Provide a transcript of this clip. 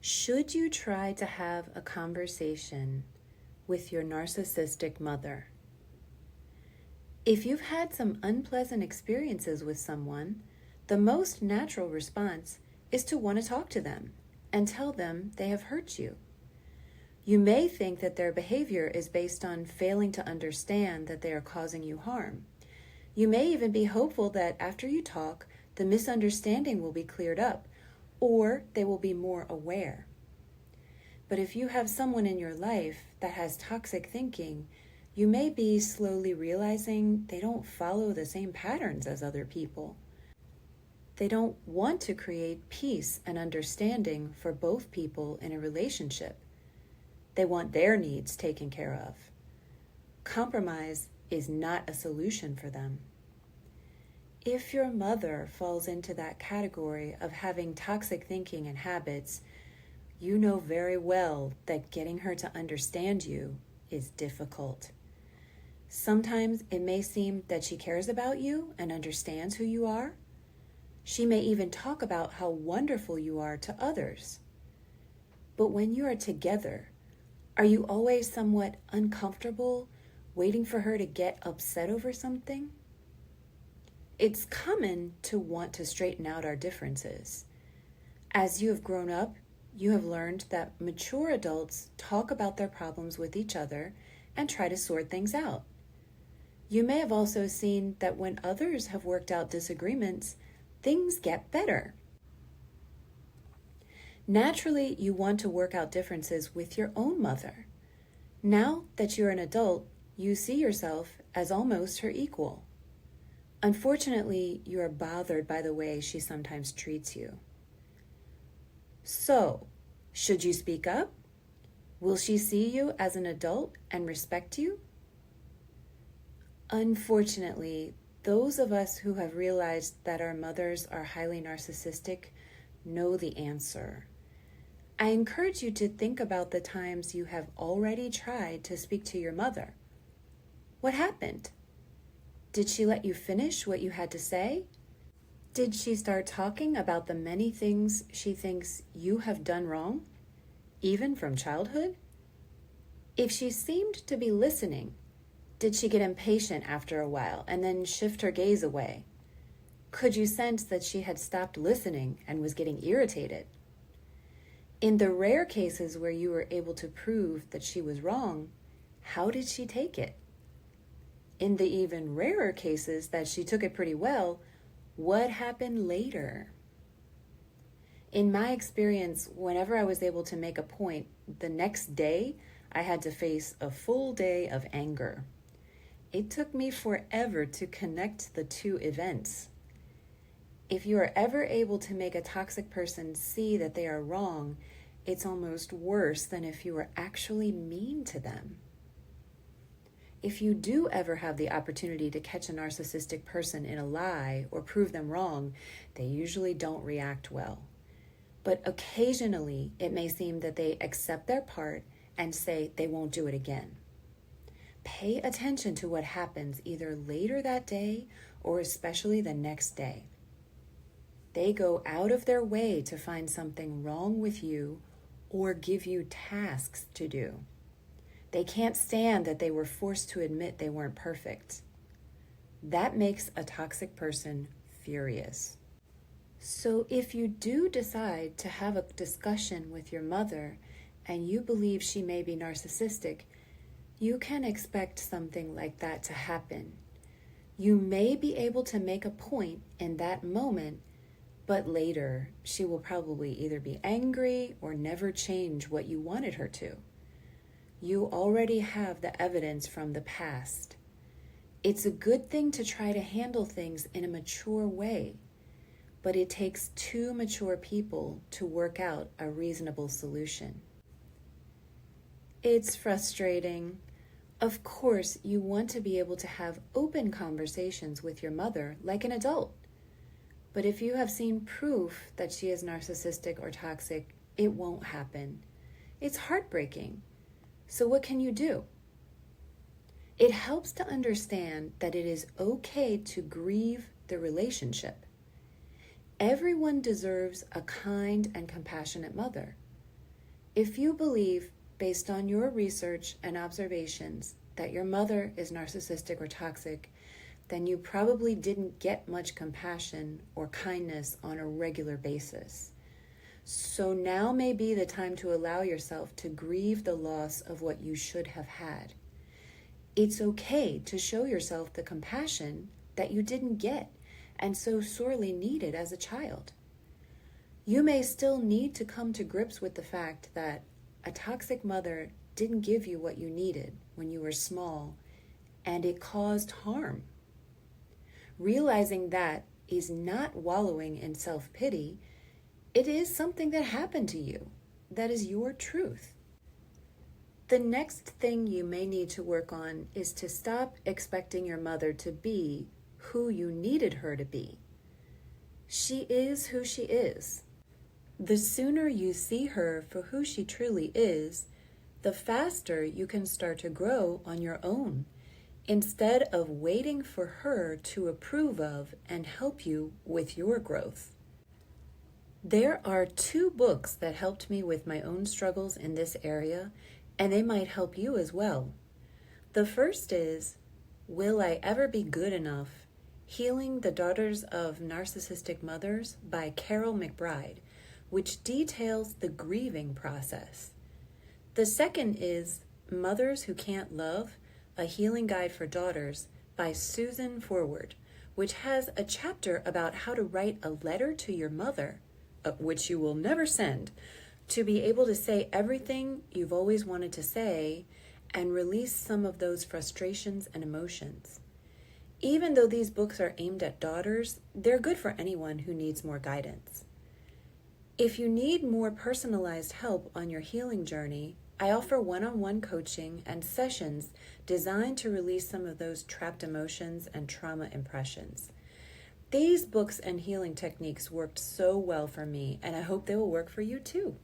Should you try to have a conversation with your narcissistic mother? If you've had some unpleasant experiences with someone, the most natural response is to want to talk to them and tell them they have hurt you. You may think that their behavior is based on failing to understand that they are causing you harm. You may even be hopeful that after you talk, the misunderstanding will be cleared up, or they will be more aware. But if you have someone in your life that has toxic thinking, you may be slowly realizing they don't follow the same patterns as other people. They don't want to create peace and understanding for both people in a relationship. They want their needs taken care of. Compromise is not a solution for them. If your mother falls into that category of having toxic thinking and habits, you know very well that getting her to understand you is difficult. Sometimes it may seem that she cares about you and understands who you are. She may even talk about how wonderful you are to others. But when you are together, are you always somewhat uncomfortable, waiting for her to get upset over something? It's common to want to straighten out our differences. As you have grown up, you have learned that mature adults talk about their problems with each other and try to sort things out. You may have also seen that when others have worked out disagreements, things get better. Naturally, you want to work out differences with your own mother. Now that you're an adult, you see yourself as almost her equal. Unfortunately, you are bothered by the way she sometimes treats you. So, should you speak up? Will she see you as an adult and respect you? Unfortunately, those of us who have realized that our mothers are highly narcissistic know the answer. I encourage you to think about the times you have already tried to speak to your mother. What happened? Did she let you finish what you had to say? Did she start talking about the many things she thinks you have done wrong, even from childhood? If she seemed to be listening, did she get impatient after a while and then shift her gaze away? Could you sense that she had stopped listening and was getting irritated? In the rare cases where you were able to prove that she was wrong, how did she take it? In the even rarer cases that she took it pretty well, what happened later? In my experience, whenever I was able to make a point, the next day I had to face a full day of anger. It took me forever to connect the two events. If you are ever able to make a toxic person see that they are wrong, it's almost worse than if you were actually mean to them. If you do ever have the opportunity to catch a narcissistic person in a lie or prove them wrong, they usually don't react well. But occasionally, it may seem that they accept their part and say they won't do it again. Pay attention to what happens either later that day or especially the next day. They go out of their way to find something wrong with you or give you tasks to do. They can't stand that they were forced to admit they weren't perfect. That makes a toxic person furious. So if you do decide to have a discussion with your mother and you believe she may be narcissistic, you can expect something like that to happen. You may be able to make a point in that moment, but later she will probably either be angry or never change what you wanted her to. You already have the evidence from the past. It's a good thing to try to handle things in a mature way, but it takes two mature people to work out a reasonable solution. It's frustrating. Of course, you want to be able to have open conversations with your mother like an adult. But if you have seen proof that she is narcissistic or toxic, it won't happen. It's heartbreaking. So what can you do? It helps to understand that it is okay to grieve the relationship. Everyone deserves a kind and compassionate mother. If you believe, based on your research and observations, that your mother is narcissistic or toxic, then you probably didn't get much compassion or kindness on a regular basis. So now may be the time to allow yourself to grieve the loss of what you should have had. It's okay to show yourself the compassion that you didn't get and so sorely needed as a child. You may still need to come to grips with the fact that a toxic mother didn't give you what you needed when you were small, and it caused harm. Realizing that is not wallowing in self-pity. It is something that happened to you. That is your truth. The next thing you may need to work on is to stop expecting your mother to be who you needed her to be. She is who she is. The sooner you see her for who she truly is, the faster you can start to grow on your own, instead of waiting for her to approve of and help you with your growth. There are 2 books that helped me with my own struggles in this area, and they might help you as well. The first is Will I Ever Be Good Enough? Healing the Daughters of Narcissistic Mothers by Carol McBride, which details the grieving process. The second is Mothers Who Can't Love, A Healing Guide for Daughters by Susan Forward, which has a chapter about how to write a letter to your mother, which you will never send, to be able to say everything you've always wanted to say and release some of those frustrations and emotions. Even though these books are aimed at daughters, they're good for anyone who needs more guidance. If you need more personalized help on your healing journey, I offer one-on-one coaching and sessions designed to release some of those trapped emotions and trauma impressions. These books and healing techniques worked so well for me, and I hope they will work for you too.